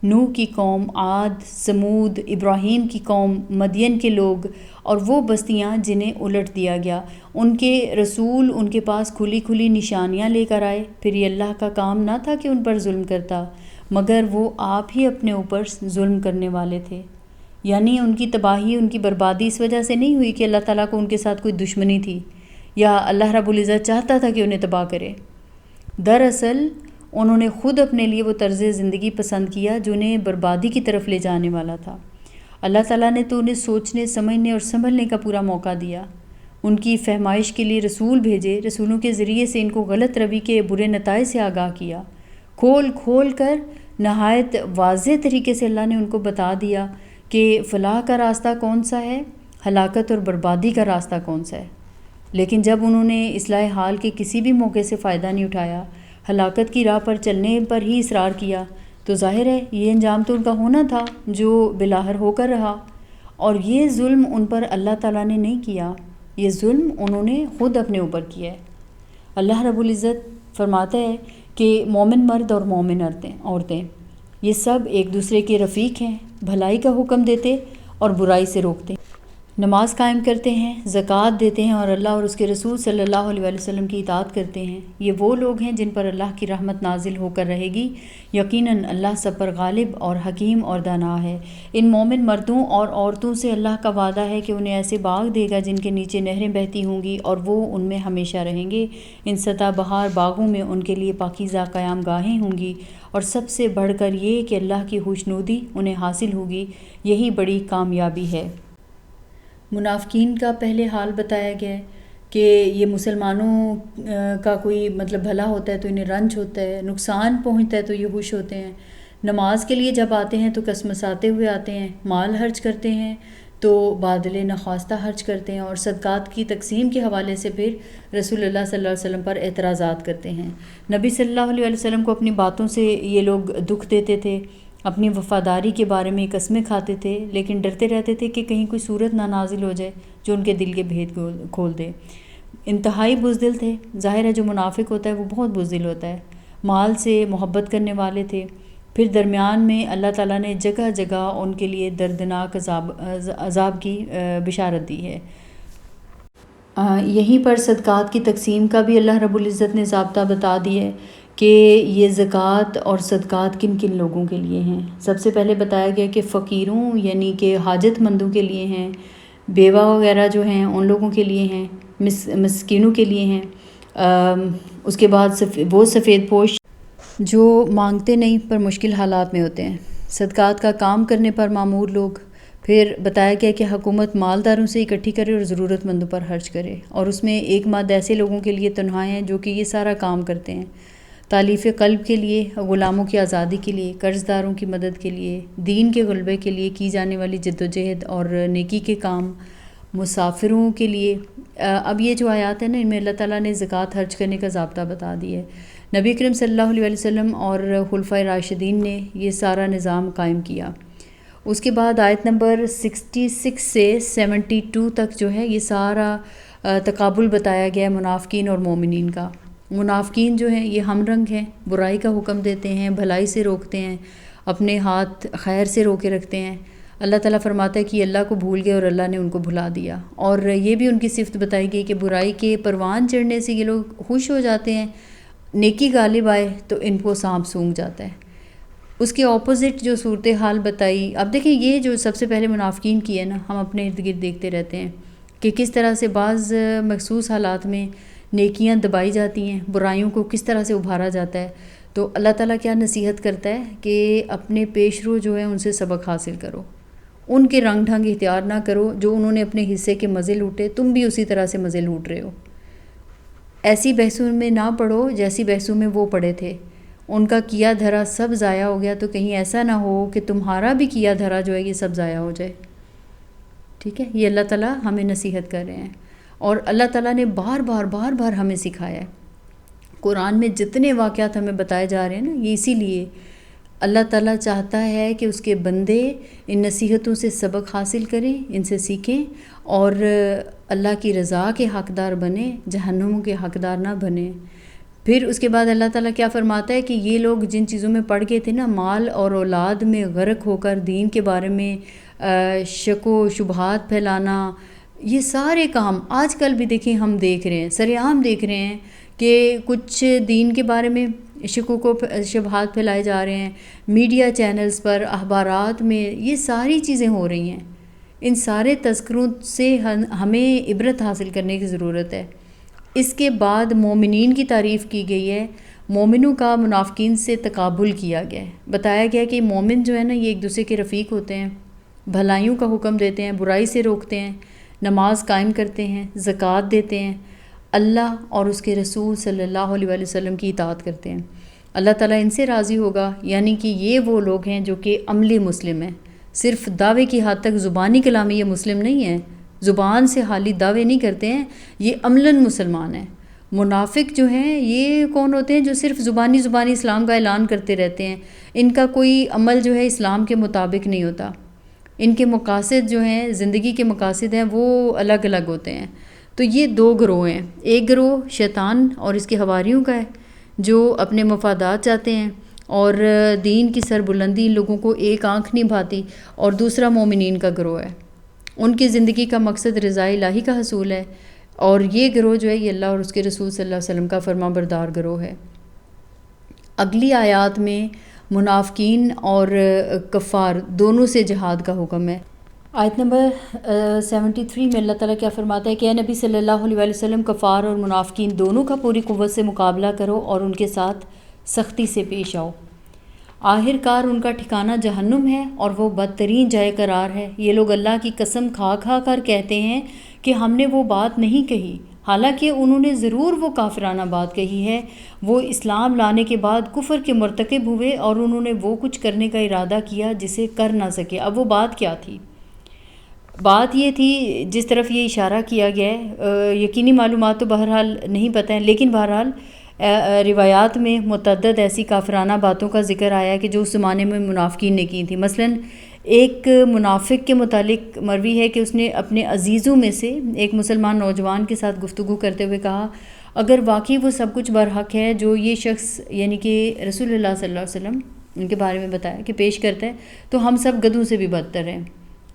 نوح کی قوم، عاد، سمود، ابراہیم کی قوم، مدین کے لوگ اور وہ بستیاں جنہیں الٹ دیا گیا، ان کے رسول ان کے پاس کھلی کھلی نشانیاں لے کر آئے، پھر یہ اللہ کا کام نہ تھا کہ ان پر ظلم کرتا، مگر وہ آپ ہی اپنے اوپر ظلم کرنے والے تھے۔ یعنی ان کی تباہی، ان کی بربادی اس وجہ سے نہیں ہوئی کہ اللہ تعالیٰ کو ان کے ساتھ کوئی دشمنی تھی یا اللہ رب العزت چاہتا تھا کہ انہیں تباہ کرے۔ دراصل انہوں نے خود اپنے لیے وہ طرز زندگی پسند کیا جو انہیں بربادی کی طرف لے جانے والا تھا۔ اللہ تعالیٰ نے تو انہیں سوچنے، سمجھنے اور سنبھلنے کا پورا موقع دیا، ان کی فہمائش کے لیے رسول بھیجے، رسولوں کے ذریعے سے ان کو غلط روی کے برے نتائج سے آگاہ کیا، کھول کھول کر نہایت واضح طریقے سے اللہ نے ان کو بتا دیا کہ فلاح کا راستہ کون سا ہے، ہلاکت اور بربادی کا راستہ کون سا ہے۔ لیکن جب انہوں نے اصلاح حال کے کسی بھی موقع سے فائدہ نہیں اٹھایا، ہلاکت کی راہ پر چلنے پر ہی اصرار کیا، تو ظاہر ہے یہ انجام تو ان کا ہونا تھا جو بلاہر ہو کر رہا۔ اور یہ ظلم ان پر اللہ تعالیٰ نے نہیں کیا، یہ ظلم انہوں نے خود اپنے اوپر کیا ہے۔ اللہ رب العزت فرماتا ہے کہ مومن مرد اور مومن عورتیں یہ سب ایک دوسرے کے رفیق ہیں، بھلائی کا حکم دیتے اور برائی سے روکتے، نماز قائم کرتے ہیں، زکوٰۃ دیتے ہیں اور اللہ اور اس کے رسول صلی اللہ علیہ وسلم کی اطاعت کرتے ہیں۔ یہ وہ لوگ ہیں جن پر اللہ کی رحمت نازل ہو کر رہے گی، یقیناً اللہ سب پر غالب اور حکیم اور دانا ہے۔ ان مومن مردوں اور عورتوں سے اللہ کا وعدہ ہے کہ انہیں ایسے باغ دے گا جن کے نیچے نہریں بہتی ہوں گی اور وہ ان میں ہمیشہ رہیں گے۔ ان سدا بہار باغوں میں ان کے لیے پاکیزہ قیام گاہیں ہوں گی، اور سب سے بڑھ کر یہ کہ اللہ کی خوشنودی انہیں حاصل ہوگی، یہی بڑی کامیابی ہے۔ منافقین کا پہلے حال بتایا گیا ہے کہ یہ مسلمانوں کا کوئی بھلا ہوتا ہے تو انہیں رنج ہوتا ہے، نقصان پہنچتا ہے تو یہ خوش ہوتے ہیں، نماز کے لیے جب آتے ہیں تو کسمساتے ہوئے آتے ہیں، مال خرچ کرتے ہیں تو بادل نخواستہ خرچ کرتے ہیں، اور صدقات کی تقسیم کے حوالے سے پھر رسول اللہ صلی اللہ علیہ وسلم پر اعتراضات کرتے ہیں۔ نبی صلی اللہ علیہ وسلم کو اپنی باتوں سے یہ لوگ دکھ دیتے تھے، اپنی وفاداری کے بارے میں قسمیں کھاتے تھے، لیکن ڈرتے رہتے تھے کہ کہیں کوئی صورت نہ نازل ہو جائے جو ان کے دل کے بھید کھول دے۔ انتہائی بزدل تھے، ظاہر ہے جو منافق ہوتا ہے وہ بہت بزدل ہوتا ہے، مال سے محبت کرنے والے تھے۔ پھر درمیان میں اللہ تعالیٰ نے جگہ جگہ ان کے لیے دردناک عذاب کی بشارت دی ہے۔ یہیں پر صدقات کی تقسیم کا بھی اللہ رب العزت نے ضابطہ بتا دیا ہے کہ یہ زکوٰۃ اور صدقات کن کن لوگوں کے لیے ہیں۔ سب سے پہلے بتایا گیا کہ فقیروں یعنی کہ حاجت مندوں کے لیے ہیں، بیوہ وغیرہ جو ہیں ان لوگوں کے لیے ہیں، مسکینوں کے لیے ہیں، اس کے بعد وہ سفید پوش جو مانگتے نہیں پر مشکل حالات میں ہوتے ہیں، صدقات کا کام کرنے پر معمور لوگ۔ پھر بتایا گیا کہ حکومت مالداروں سے اکٹھی کرے اور ضرورت مندوں پر خرچ کرے، اور اس میں ایک مد ایسے لوگوں کے لیے تنہائے ہیں جو کہ یہ سارا کام کرتے ہیں، تالیف قلب کے لیے، غلاموں کی آزادی کے لیے، قرض داروں کی مدد کے لیے، دین کے غلبے کے لیے کی جانے والی جد و جہد اور نیکی کے کام، مسافروں کے لیے۔ اب یہ جو آیات ہیں نا، ان میں اللہ تعالیٰ نے زکوٰۃ خرچ کرنے کا ضابطہ بتا دیا ہے۔ نبی کریم صلی اللہ علیہ وسلم اور خلفائے راشدین نے یہ سارا نظام قائم کیا۔ اس کے بعد آیت نمبر 66 سے 72 تک جو ہے یہ سارا تقابل بتایا گیا ہے منافقین اور مومنین کا۔ منافقین جو ہیں یہ ہم رنگ ہیں، برائی کا حکم دیتے ہیں، بھلائی سے روکتے ہیں، اپنے ہاتھ خیر سے روکے رکھتے ہیں۔ اللہ تعالیٰ فرماتا ہے کہ یہ اللہ کو بھول گئے اور اللہ نے ان کو بھلا دیا، اور یہ بھی ان کی صفت بتائی گئی کہ برائی کے پروان چڑھنے سے یہ لوگ خوش ہو جاتے ہیں، نیکی غالب آئے تو ان کو سانپ سونگھ جاتا ہے۔ اس کے اپوزٹ جو صورتحال بتائی، اب دیکھیں یہ جو سب سے پہلے منافقین کی ہے نا، ہم اپنے ارد گرد دیکھتے رہتے ہیں کہ کس طرح سے بعض مخصوص حالات میں نیکیاں دبائی جاتی ہیں، برائیوں کو کس طرح سے ابھارا جاتا ہے۔ تو اللہ تعالیٰ کیا نصیحت کرتا ہے کہ اپنے پیش رو جو ہیں ان سے سبق حاصل کرو، ان کے رنگ ڈھنگ اختیار نہ کرو، جو انہوں نے اپنے حصے کے مزے لوٹے تم بھی اسی طرح سے مزے لوٹ رہے ہو۔ ایسی بحثوں میں نہ پڑو جیسی بحثوں میں وہ پڑے تھے، ان کا کیا دھرا سب ضائع ہو گیا، تو کہیں ایسا نہ ہو کہ تمہارا بھی کیا دھرا جو ہے یہ سب ضائع ہو جائے۔ ٹھیک ہے، یہ اللہ تعالیٰ ہمیں نصیحت کر رہے ہیں، اور اللہ تعالیٰ نے بار بار ہمیں سکھایا ہے۔ قرآن میں جتنے واقعات ہمیں بتائے جا رہے ہیں نا، یہ اسی لیے اللہ تعالیٰ چاہتا ہے کہ اس کے بندے ان نصیحتوں سے سبق حاصل کریں، ان سے سیکھیں، اور اللہ کی رضا کے حقدار بنیں، جہنموں کے حقدار نہ بنیں۔ پھر اس کے بعد اللہ تعالیٰ کیا فرماتا ہے کہ یہ لوگ جن چیزوں میں پڑ گئے تھے نا، مال اور اولاد میں غرق ہو کر دین کے بارے میں شک و شبہات پھیلانا، یہ سارے کام آج کل بھی دیکھیں ہم دیکھ رہے ہیں، سر عام دیکھ رہے ہیں کہ کچھ دین کے بارے میں شکوک و شبہات پھیلائے جا رہے ہیں، میڈیا چینلز پر، اخبارات میں یہ ساری چیزیں ہو رہی ہیں۔ ان سارے تذکروں سے ہمیں عبرت حاصل کرنے کی ضرورت ہے۔ اس کے بعد مومنین کی تعریف کی گئی ہے، مومنوں کا منافقین سے تقابل کیا گیا ہے۔ بتایا گیا کہ مومن جو ہے نا، یہ ایک دوسرے کے رفیق ہوتے ہیں، بھلائیوں کا حکم دیتے ہیں، برائی سے روکتے ہیں، نماز قائم کرتے ہیں، زکوٰۃ دیتے ہیں، اللہ اور اس کے رسول صلی اللہ علیہ وسلم کی اطاعت کرتے ہیں۔ اللہ تعالیٰ ان سے راضی ہوگا، یعنی کہ یہ وہ لوگ ہیں جو کہ عملی مسلم ہیں، صرف دعوے کی حد تک زبانی کلامی یہ مسلم نہیں ہیں، زبان سے حالی دعوے نہیں کرتے ہیں، یہ عملاً مسلمان ہیں۔ منافق جو ہیں یہ کون ہوتے ہیں؟ جو صرف زبانی اسلام کا اعلان کرتے رہتے ہیں، ان کا کوئی عمل جو ہے اسلام کے مطابق نہیں ہوتا، ان کے مقاصد جو ہیں، زندگی کے مقاصد ہیں، وہ الگ الگ ہوتے ہیں۔ تو یہ دو گروہ ہیں، ایک گروہ شیطان اور اس کے حواریوں کا ہے جو اپنے مفادات چاہتے ہیں، اور دین کی سربلندی ان لوگوں کو ایک آنکھ نہیں بھاتی، اور دوسرا مومنین کا گروہ ہے، ان کی زندگی کا مقصد رضا الہی کا حصول ہے، اور یہ گروہ جو ہے یہ اللہ اور اس کے رسول صلی اللہ علیہ وسلم کا فرما بردار گروہ ہے۔ اگلی آیات میں منافقین اور کفار دونوں سے جہاد کا حکم ہے۔ آیت نمبر 73 میں اللہ تعالیٰ کیا فرماتا ہے کہ اے نبی صلی اللہ علیہ وسلم، کفار اور منافقین دونوں کا پوری قوت سے مقابلہ کرو اور ان کے ساتھ سختی سے پیش آؤ۔ آخر کار ان کا ٹھکانہ جہنم ہے اور وہ بدترین جائے قرار ہے۔ یہ لوگ اللہ کی قسم کھا کھا کر کہتے ہیں کہ ہم نے وہ بات نہیں کہی، حالانکہ انہوں نے ضرور وہ کافرانہ بات کہی ہے۔ وہ اسلام لانے کے بعد کفر کے مرتکب ہوئے اور انہوں نے وہ کچھ کرنے کا ارادہ کیا جسے کر نہ سکے۔ اب وہ بات کیا تھی؟ بات یہ تھی جس طرف یہ اشارہ کیا گیا ہے، یقینی معلومات تو بہرحال نہیں پتہ ہیں، لیکن بہرحال روایات میں متعدد ایسی کافرانہ باتوں کا ذکر آیا ہے کہ جو اس زمانے میں منافقین نے کی تھی۔ مثلاً ایک منافق کے متعلق مروی ہے کہ اس نے اپنے عزیزوں میں سے ایک مسلمان نوجوان کے ساتھ گفتگو کرتے ہوئے کہا، اگر واقعی وہ سب کچھ برحق ہے جو یہ شخص یعنی کہ رسول اللہ صلی اللہ علیہ وسلم ان کے بارے میں بتایا کہ پیش کرتا ہے، تو ہم سب گدھوں سے بھی بدتر ہیں۔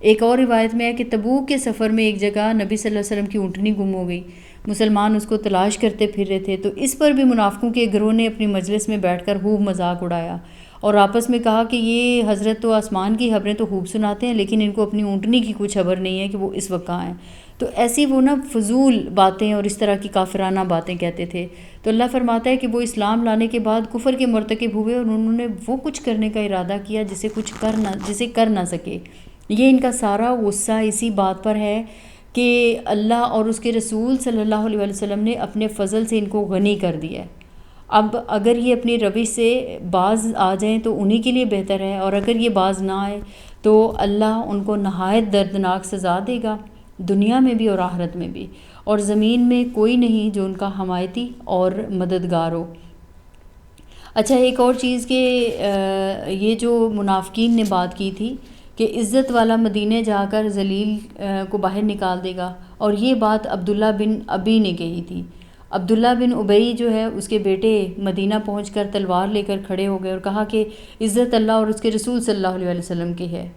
ایک اور روایت میں ہے کہ تبوک کے سفر میں ایک جگہ نبی صلی اللہ علیہ وسلم کی اونٹنی گم ہو گئی، مسلمان اس کو تلاش کرتے پھر رہے تھے، تو اس پر بھی منافقوں کے گروہ نے اپنی مجلس میں بیٹھ کر خوب مذاق اڑایا اور آپس میں کہا کہ یہ حضرت تو آسمان کی خبریں تو خوب سناتے ہیں، لیکن ان کو اپنی اونٹنی کی کچھ خبر نہیں ہے کہ وہ اس وقت کہاں ہیں۔ تو ایسی وہ نا فضول باتیں اور اس طرح کی کافرانہ باتیں کہتے تھے. تو اللہ فرماتا ہے کہ وہ اسلام لانے کے بعد کفر کے مرتکب ہوئے اور انہوں نے وہ کچھ کرنے کا ارادہ کیا جسے کر نہ سکے. یہ ان کا سارا غصہ اسی بات پر ہے کہ اللہ اور اس کے رسول صلی اللہ علیہ وسلم نے اپنے فضل سے ان کو غنی کر دیا ہے. اب اگر یہ اپنی روش سے باز آ جائیں تو انہی کے لیے بہتر ہے، اور اگر یہ باز نہ آئے تو اللہ ان کو نہایت دردناک سزا دے گا، دنیا میں بھی اور آخرت میں بھی، اور زمین میں کوئی نہیں جو ان کا حمایتی اور مددگار ہو. اچھا، ایک اور چیز کہ یہ جو منافقین نے بات کی تھی کہ عزت والا مدینے جا کر ذلیل کو باہر نکال دے گا، اور یہ بات عبداللہ بن ابی نے کہی تھی. عبداللہ بن ابی جو ہے اس کے بیٹے مدینہ پہنچ کر تلوار لے کر کھڑے ہو گئے اور کہا کہ عزت اللہ اور اس کے رسول صلی اللہ علیہ وسلم کی ہے،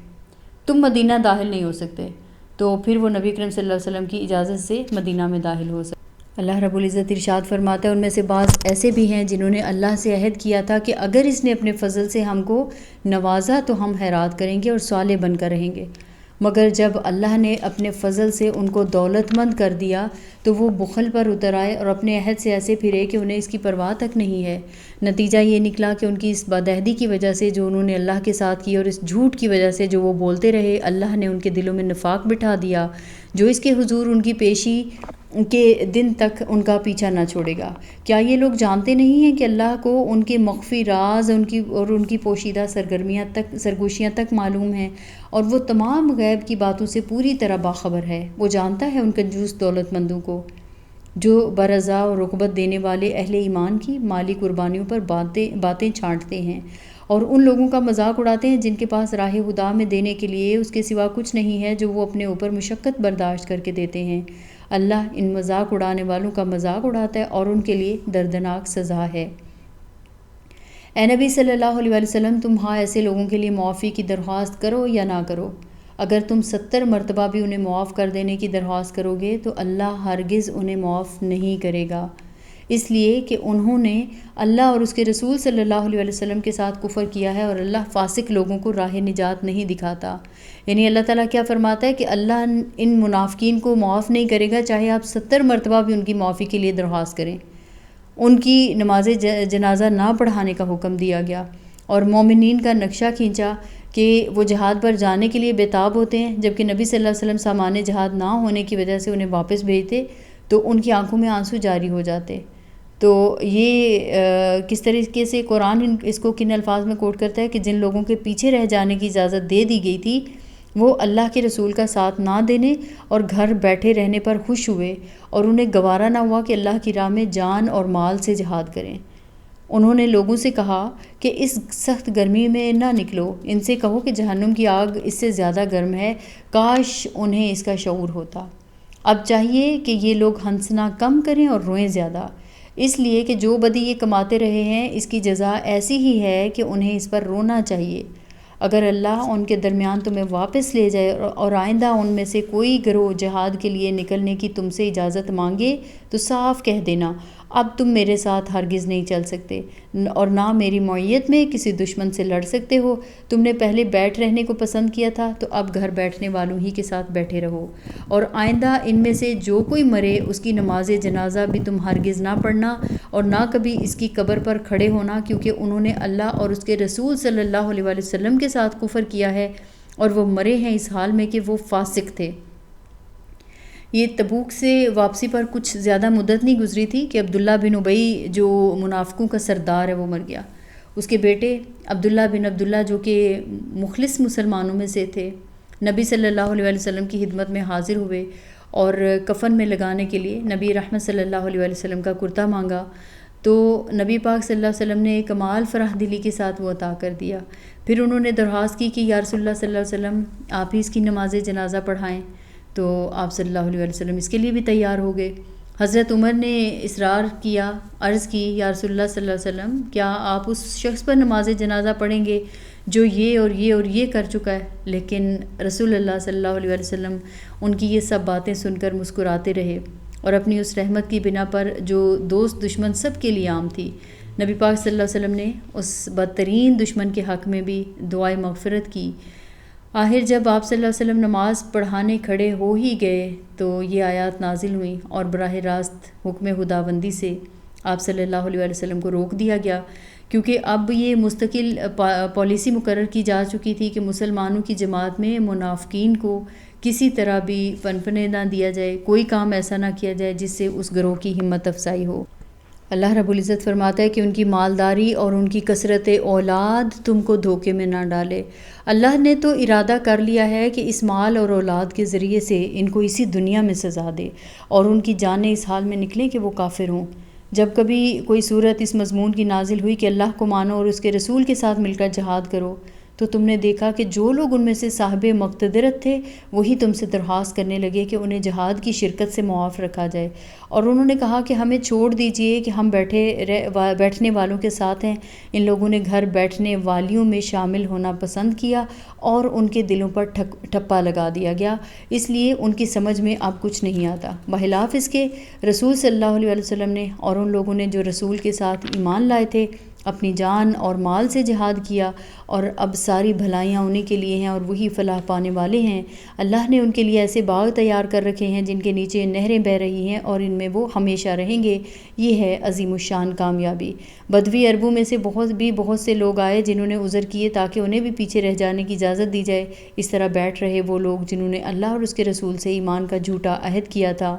تم مدینہ داخل نہیں ہو سکتے. تو پھر وہ نبی کریم صلی اللہ علیہ وسلم کی اجازت سے مدینہ میں داخل ہو سکتے. اللہ رب العزت ارشاد فرماتا ہے ان میں سے بعض ایسے بھی ہیں جنہوں نے اللہ سے عہد کیا تھا کہ اگر اس نے اپنے فضل سے ہم کو نوازا تو ہم خیرات کریں گے اور صالح بن کر رہیں گے، مگر جب اللہ نے اپنے فضل سے ان کو دولت مند کر دیا تو وہ بخل پر اتر آئے اور اپنے عہد سے ایسے پھرے کہ انہیں اس کی پرواہ تک نہیں ہے. نتیجہ یہ نکلا کہ ان کی اس بدعہدی کی وجہ سے جو انہوں نے اللہ کے ساتھ کی اور اس جھوٹ کی وجہ سے جو وہ بولتے رہے، اللہ نے ان کے دلوں میں نفاق بٹھا دیا جو اس کے حضور ان کی پیشی کے دن تک ان کا پیچھا نہ چھوڑے گا. کیا یہ لوگ جانتے نہیں ہیں کہ اللہ کو ان کے مخفی راز ان کی پوشیدہ سرگوشیاں تک معلوم ہیں، اور وہ تمام غیب کی باتوں سے پوری طرح باخبر ہے. وہ جانتا ہے ان کنجوس دولت مندوں کو جو برضا اور رغبت دینے والے اہل ایمان کی مالی قربانیوں پر باتیں چھانٹتے ہیں اور ان لوگوں کا مذاق اڑاتے ہیں جن کے پاس راہ خدا میں دینے کے لیے اس کے سوا کچھ نہیں ہے جو وہ اپنے اوپر مشقت برداشت کر کے دیتے ہیں. اللہ ان مذاق اڑانے والوں کا مذاق اڑاتا ہے اور ان کے لیے دردناک سزا ہے. اے نبی صلی اللہ علیہ وسلم، تم ایسے لوگوں کے لیے معافی کی درخواست کرو یا نہ کرو. اگر تم 70 مرتبہ بھی انہیں معاف کر دینے کی درخواست کرو گے تو اللہ ہرگز انہیں معاف نہیں کرے گا، اس لیے کہ انہوں نے اللہ اور اس کے رسول صلی اللہ علیہ وسلم کے ساتھ کفر کیا ہے، اور اللہ فاسق لوگوں کو راہ نجات نہیں دکھاتا. یعنی اللہ تعالیٰ کیا فرماتا ہے کہ اللہ ان منافقین کو معاف نہیں کرے گا چاہے آپ 70 مرتبہ بھی ان کی معافی کے لیے درخواست کریں. ان کی نماز جنازہ نہ پڑھانے کا حکم دیا گیا اور مومنین کا نقشہ کھینچا کہ وہ جہاد پر جانے کے لیے بےتاب ہوتے ہیں، جبکہ نبی صلی اللہ علیہ وسلم سامان جہاد نہ ہونے کی وجہ سے انہیں واپس بھیجتے تو ان کی آنکھوں میں آنسو جاری ہو جاتے. تو یہ کس طریقے سے قرآن اس کو کن الفاظ میں کوٹ کرتا ہے کہ جن لوگوں کے پیچھے رہ جانے کی اجازت دے دی گئی تھی وہ اللہ کے رسول کا ساتھ نہ دینے اور گھر بیٹھے رہنے پر خوش ہوئے، اور انہیں گوارا نہ ہوا کہ اللہ کی راہ میں جان اور مال سے جہاد کریں. انہوں نے لوگوں سے کہا کہ اس سخت گرمی میں نہ نکلو، ان سے کہو کہ جہنم کی آگ اس سے زیادہ گرم ہے، کاش انہیں اس کا شعور ہوتا. اب چاہیے کہ یہ لوگ ہنسنا کم کریں اور روئیں زیادہ، اس لیے کہ جو بدی یہ کماتے رہے ہیں اس کی جزا ایسی ہی ہے کہ انہیں اس پر رونا چاہیے. اگر اللہ ان کے درمیان تمہیں واپس لے جائے اور آئندہ ان میں سے کوئی گروہ جہاد کے لیے نکلنے کی تم سے اجازت مانگے تو صاف کہہ دینا اب تم میرے ساتھ ہرگز نہیں چل سکتے اور نہ میری معیت میں کسی دشمن سے لڑ سکتے ہو. تم نے پہلے بیٹھ رہنے کو پسند کیا تھا تو اب گھر بیٹھنے والوں ہی کے ساتھ بیٹھے رہو، اور آئندہ ان میں سے جو کوئی مرے اس کی نماز جنازہ بھی تم ہرگز نہ پڑھنا اور نہ کبھی اس کی قبر پر کھڑے ہونا، کیونکہ انہوں نے اللہ اور اس کے رسول صلی اللہ علیہ وسلم کے ساتھ کفر کیا ہے اور وہ مرے ہیں اس حال میں کہ وہ فاسق تھے. یہ تبوک سے واپسی پر کچھ زیادہ مدت نہیں گزری تھی کہ عبداللہ بن ابی جو منافقوں کا سردار ہے وہ مر گیا. اس کے بیٹے عبداللہ بن عبداللہ جو کہ مخلص مسلمانوں میں سے تھے، نبی صلی اللہ علیہ وسلم کی خدمت میں حاضر ہوئے اور کفن میں لگانے کے لیے نبی رحمت صلی اللہ علیہ وسلم کا کرتا مانگا تو نبی پاک صلی اللہ علیہ وسلم نے کمال فرح دلی کے ساتھ وہ عطا کر دیا. پھر انہوں نے درخواست کی کہ یا رسول اللہ صلی اللہ علیہ وسلم آپ ہی اس کی نماز جنازہ پڑھائیں، تو آپ صلی اللہ علیہ وسلم اس کے لیے بھی تیار ہو گئے. حضرت عمر نے اصرار کیا، عرض کی یا رسول اللہ صلی اللہ علیہ وسلم کیا آپ اس شخص پر نماز جنازہ پڑھیں گے جو یہ اور یہ اور یہ کر چکا ہے؟ لیکن رسول اللہ صلی اللہ علیہ وسلم ان کی یہ سب باتیں سن کر مسکراتے رہے اور اپنی اس رحمت کی بنا پر جو دوست دشمن سب کے لیے عام تھی، نبی پاک صلی اللہ علیہ وسلم نے اس بدترین دشمن کے حق میں بھی دعائے مغفرت کی آخر جب آپ صلی اللہ علیہ وسلم نماز پڑھانے کھڑے ہو ہی گئے تو یہ آیات نازل ہوئیں اور براہ راست حکم خداوندی سے آپ صلی اللہ علیہ وسلم کو روک دیا گیا، کیونکہ اب یہ مستقل پالیسی مقرر کی جا چکی تھی کہ مسلمانوں کی جماعت میں منافقین کو کسی طرح بھی پنپنے نہ دیا جائے، کوئی کام ایسا نہ کیا جائے جس سے اس گروہ کی ہمت افزائی ہو۔ اللہ رب العزت فرماتا ہے کہ ان کی مالداری اور ان کی کثرت اولاد تم کو دھوکے میں نہ ڈالے۔ اللہ نے تو ارادہ کر لیا ہے کہ اس مال اور اولاد کے ذریعے سے ان کو اسی دنیا میں سزا دے اور ان کی جانیں اس حال میں نکلیں کہ وہ کافر ہوں۔ جب کبھی کوئی صورت اس مضمون کی نازل ہوئی کہ اللہ کو مانو اور اس کے رسول کے ساتھ مل کر جہاد کرو، تو تم نے دیکھا کہ جو لوگ ان میں سے صاحب مقتدرت تھے وہی تم سے درخواست کرنے لگے کہ انہیں جہاد کی شرکت سے معاف رکھا جائے، اور انہوں نے کہا کہ ہمیں چھوڑ دیجئے کہ ہم بیٹھنے والوں کے ساتھ ہیں۔ ان لوگوں نے گھر بیٹھنے والیوں میں شامل ہونا پسند کیا اور ان کے دلوں پر ٹھپا لگا دیا گیا، اس لیے ان کی سمجھ میں اب کچھ نہیں آتا۔ بخلاف اس کے رسول صلی اللہ علیہ وسلم نے اور ان لوگوں نے جو رسول کے ساتھ ایمان لائے تھے اپنی جان اور مال سے جہاد کیا، اور اب ساری بھلائیاں انہی کے لیے ہیں اور وہی فلاح پانے والے ہیں۔ اللہ نے ان کے لیے ایسے باغ تیار کر رکھے ہیں جن کے نیچے نہریں بہہ رہی ہیں اور ان میں وہ ہمیشہ رہیں گے۔ یہ ہے عظیم الشان کامیابی۔ بدوی عربوں میں سے بہت سے لوگ آئے جنہوں نے عذر کیے تاکہ انہیں بھی پیچھے رہ جانے کی اجازت دی جائے۔ اس طرح بیٹھ رہے وہ لوگ جنہوں نے اللہ اور اس کے رسول سے ایمان کا جھوٹا عہد کیا تھا۔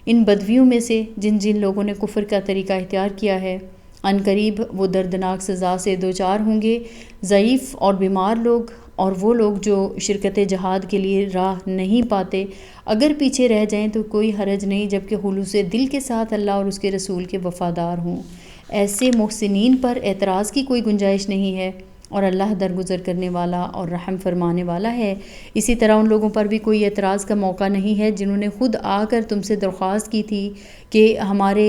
ان بدویوں میں سے جن لوگوں نے کفر کا طریقہ اختیار کیا ہے، عن قریب وہ دردناک سزا سے دوچار ہوں گے۔ ضعیف اور بیمار لوگ اور وہ لوگ جو شرکت جہاد کے لیے راہ نہیں پاتے اگر پیچھے رہ جائیں تو کوئی حرج نہیں، جبکہ خلوص دل کے ساتھ اللہ اور اس کے رسول کے وفادار ہوں۔ ایسے محسنین پر اعتراض کی کوئی گنجائش نہیں ہے، اور اللہ درگزر کرنے والا اور رحم فرمانے والا ہے۔ اسی طرح ان لوگوں پر بھی کوئی اعتراض کا موقع نہیں ہے جنہوں نے خود آ کر تم سے درخواست کی تھی کہ ہمارے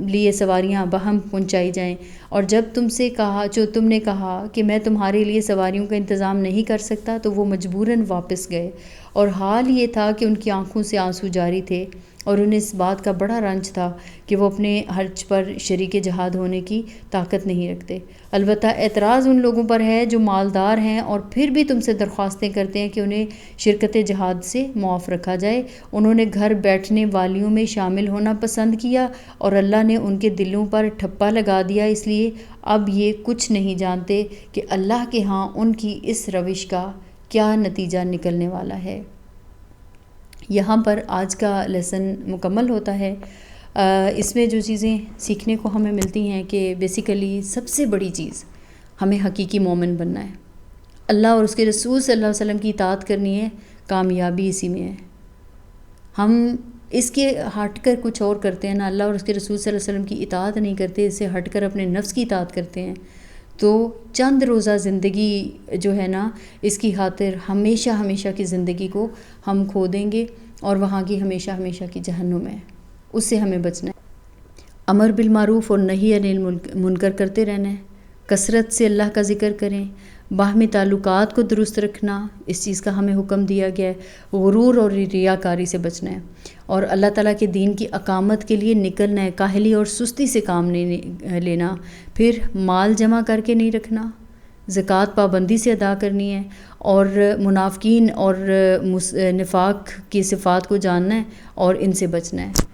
لیے سواریاں بہم پہنچائی جائیں، اور جب تم نے کہا کہ میں تمہارے لیے سواریوں کا انتظام نہیں کر سکتا تو وہ مجبوراً واپس گئے، اور حال یہ تھا کہ ان کی آنکھوں سے آنسو جاری تھے اور انہیں اس بات کا بڑا رنج تھا کہ وہ اپنے حرج پر شریک جہاد ہونے کی طاقت نہیں رکھتے۔ البتہ اعتراض ان لوگوں پر ہے جو مالدار ہیں اور پھر بھی تم سے درخواستیں کرتے ہیں کہ انہیں شرکت جہاد سے معاف رکھا جائے۔ انہوں نے گھر بیٹھنے والیوں میں شامل ہونا پسند کیا اور اللہ نے ان کے دلوں پر ٹھپا لگا دیا، اس لیے اب یہ کچھ نہیں جانتے کہ اللہ کے ہاں ان کی اس روش کا کیا نتیجہ نکلنے والا ہے۔ یہاں پر آج کا لیسن مکمل ہوتا ہے۔ اس میں جو چیزیں سیکھنے کو ہمیں ملتی ہیں کہ بیسیکلی سب سے بڑی چیز ہمیں حقیقی مومن بننا ہے، اللہ اور اس کے رسول صلی اللہ علیہ وسلم کی اطاعت کرنی ہے، کامیابی اسی میں ہے۔ ہم اس کے ہٹ کر کچھ اور کرتے ہیں، نہ اللہ اور اس کے رسول صلی اللہ علیہ وسلم کی اطاعت نہیں کرتے، اس سے ہٹ کر اپنے نفس کی اطاعت کرتے ہیں، تو چند روزہ زندگی جو ہے نا اس کی خاطر ہمیشہ ہمیشہ کی زندگی کو ہم کھو دیں گے، اور وہاں کی ہمیشہ ہمیشہ کی جہنم ہے، اس سے ہمیں بچنا ہے۔ امر بالمعروف اور نہی عن المنکر کرتے رہنا ہے، کثرت سے اللہ کا ذکر کریں، باہمی تعلقات کو درست رکھنا اس چیز کا ہمیں حکم دیا گیا ہے، غرور اور ریاکاری سے بچنا ہے، اور اللہ تعالیٰ کے دین کی اقامت کے لیے نکلنا ہے، کاہلی اور سستی سے کام نہیں لینا، پھر مال جمع کر کے نہیں رکھنا، زکوٰۃ پابندی سے ادا کرنی ہے، اور منافقین اور نفاق کی صفات کو جاننا ہے اور ان سے بچنا ہے۔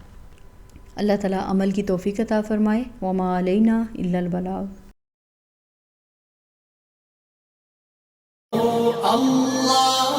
اللہ تعالیٰ عمل کی توفیق عطا فرمائے۔ وما علینا الا البلاغ۔ اللہ